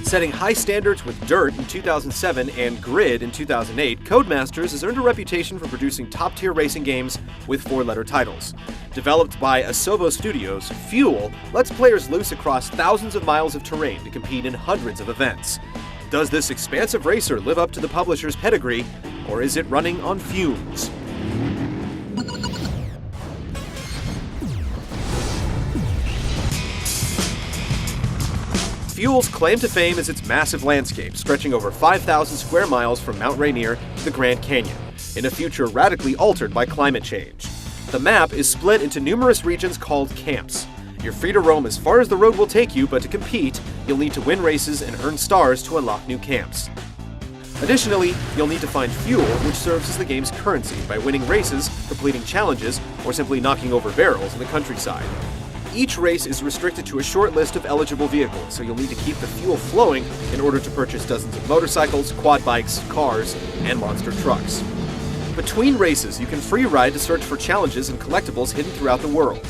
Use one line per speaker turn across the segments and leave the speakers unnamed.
Setting high standards with Dirt in 2007 and Grid in 2008, Codemasters has earned a reputation for producing top-tier racing games with four-letter titles. Developed by Asobo Studios, Fuel lets players loose across thousands of miles of terrain to compete in hundreds of events. Does this expansive racer live up to the publisher's pedigree, or is it running on fumes? Fuel's claim to fame is its massive landscape, stretching over 5,000 square miles from Mount Rainier to the Grand Canyon, in a future radically altered by climate change. The map is split into numerous regions called camps. You're free to roam as far as the road will take you, but to compete, you'll need to win races and earn stars to unlock new camps. Additionally, you'll need to find fuel, which serves as the game's currency, by winning races, completing challenges, or simply knocking over barrels in the countryside. Each race is restricted to a short list of eligible vehicles, so you'll need to keep the fuel flowing in order to purchase dozens of motorcycles, quad bikes, cars, and monster trucks. Between races, you can free ride to search for challenges and collectibles hidden throughout the world.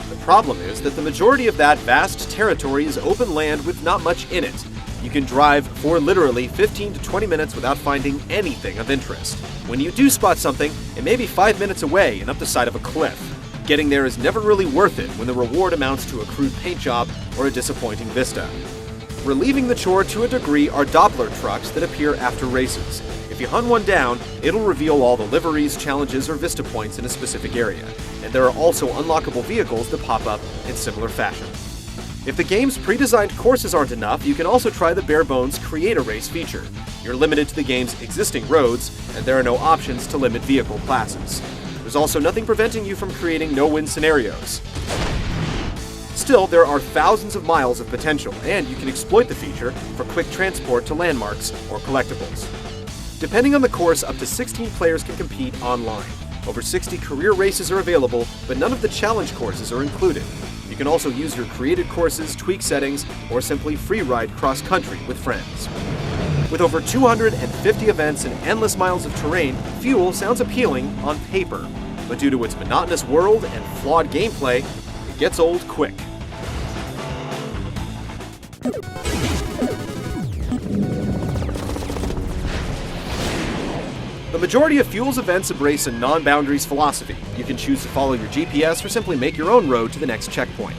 The problem is that the majority of that vast territory is open land with not much in it. You can drive for literally 15 to 20 minutes without finding anything of interest. When you do spot something, it may be 5 minutes away and up the side of a cliff. Getting there is never really worth it when the reward amounts to a crude paint job or a disappointing vista. Relieving the chore to a degree are Doppler trucks that appear after races. If you hunt one down, it'll reveal all the liveries, challenges, or vista points in a specific area, and there are also unlockable vehicles that pop up in similar fashion. If the game's pre-designed courses aren't enough, you can also try the bare-bones Create a Race feature. You're limited to the game's existing roads, and there are no options to limit vehicle classes. There's also nothing preventing you from creating no-win scenarios. Still, there are thousands of miles of potential, and you can exploit the feature for quick transport to landmarks or collectibles. Depending on the course, up to 16 players can compete online. Over 60 career races are available, but none of the challenge courses are included. You can also use your created courses, tweak settings, or simply free ride cross-country with friends. With over 250 events and endless miles of terrain, Fuel sounds appealing on paper, but due to its monotonous world and flawed gameplay, it gets old quick. The majority of Fuel's events embrace a non-boundaries philosophy. You can choose to follow your GPS or simply make your own road to the next checkpoint.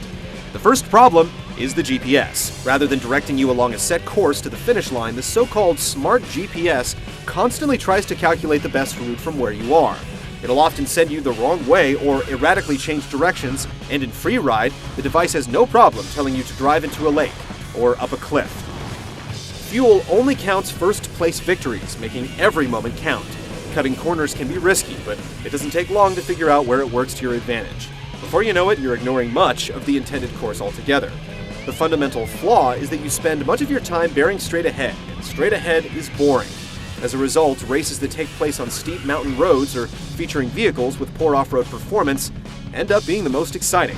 The first problem is the GPS. Rather than directing you along a set course to the finish line, the so-called smart GPS constantly tries to calculate the best route from where you are. It'll often send you the wrong way or erratically change directions, and in free ride, the device has no problem telling you to drive into a lake or up a cliff. Fuel only counts first-place victories, making every moment count. Cutting corners can be risky, but it doesn't take long to figure out where it works to your advantage. Before you know it, you're ignoring much of the intended course altogether. The fundamental flaw is that you spend much of your time bearing straight ahead, and straight ahead is boring. As a result, races that take place on steep mountain roads or featuring vehicles with poor off-road performance end up being the most exciting.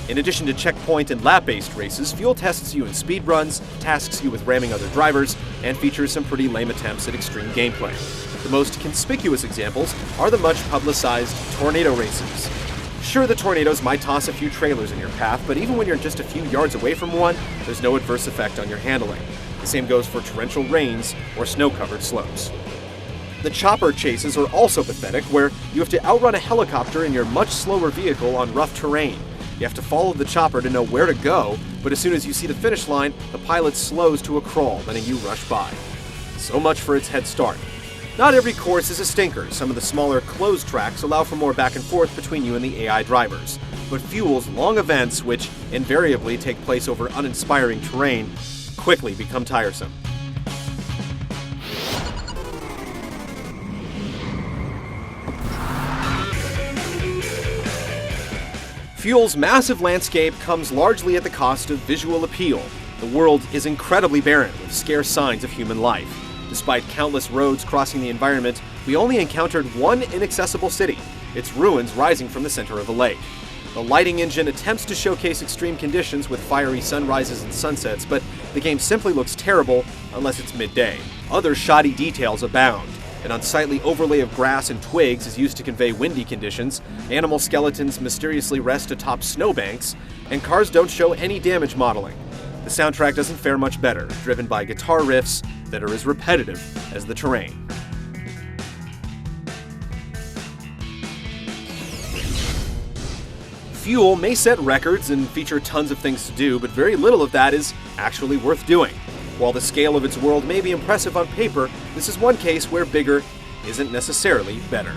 In addition to checkpoint and lap-based races, Fuel tests you in speed runs, tasks you with ramming other drivers, and features some pretty lame attempts at extreme gameplay. The most conspicuous examples are the much-publicized tornado races. Sure, the tornadoes might toss a few trailers in your path, but even when you're just a few yards away from one, there's no adverse effect on your handling. The same goes for torrential rains or snow-covered slopes. The chopper chases are also pathetic, where you have to outrun a helicopter in your much slower vehicle on rough terrain. You have to follow the chopper to know where to go, but as soon as you see the finish line, the pilot slows to a crawl, letting you rush by. So much for its head start. Not every course is a stinker. Some of the smaller, closed tracks allow for more back and forth between you and the AI drivers. But Fuel's long events, which invariably take place over uninspiring terrain, quickly become tiresome. Fuel's massive landscape comes largely at the cost of visual appeal. The world is incredibly barren, with scarce signs of human life. Despite countless roads crossing the environment, we only encountered one inaccessible city, its ruins rising from the center of a lake. The lighting engine attempts to showcase extreme conditions with fiery sunrises and sunsets, but the game simply looks terrible unless it's midday. Other shoddy details abound. An unsightly overlay of grass and twigs is used to convey windy conditions, animal skeletons mysteriously rest atop snowbanks, and cars don't show any damage modeling. The soundtrack doesn't fare much better, driven by guitar riffs that are as repetitive as the terrain. Fuel may set records and feature tons of things to do, but very little of that is actually worth doing. While the scale of its world may be impressive on paper, this is one case where bigger isn't necessarily better.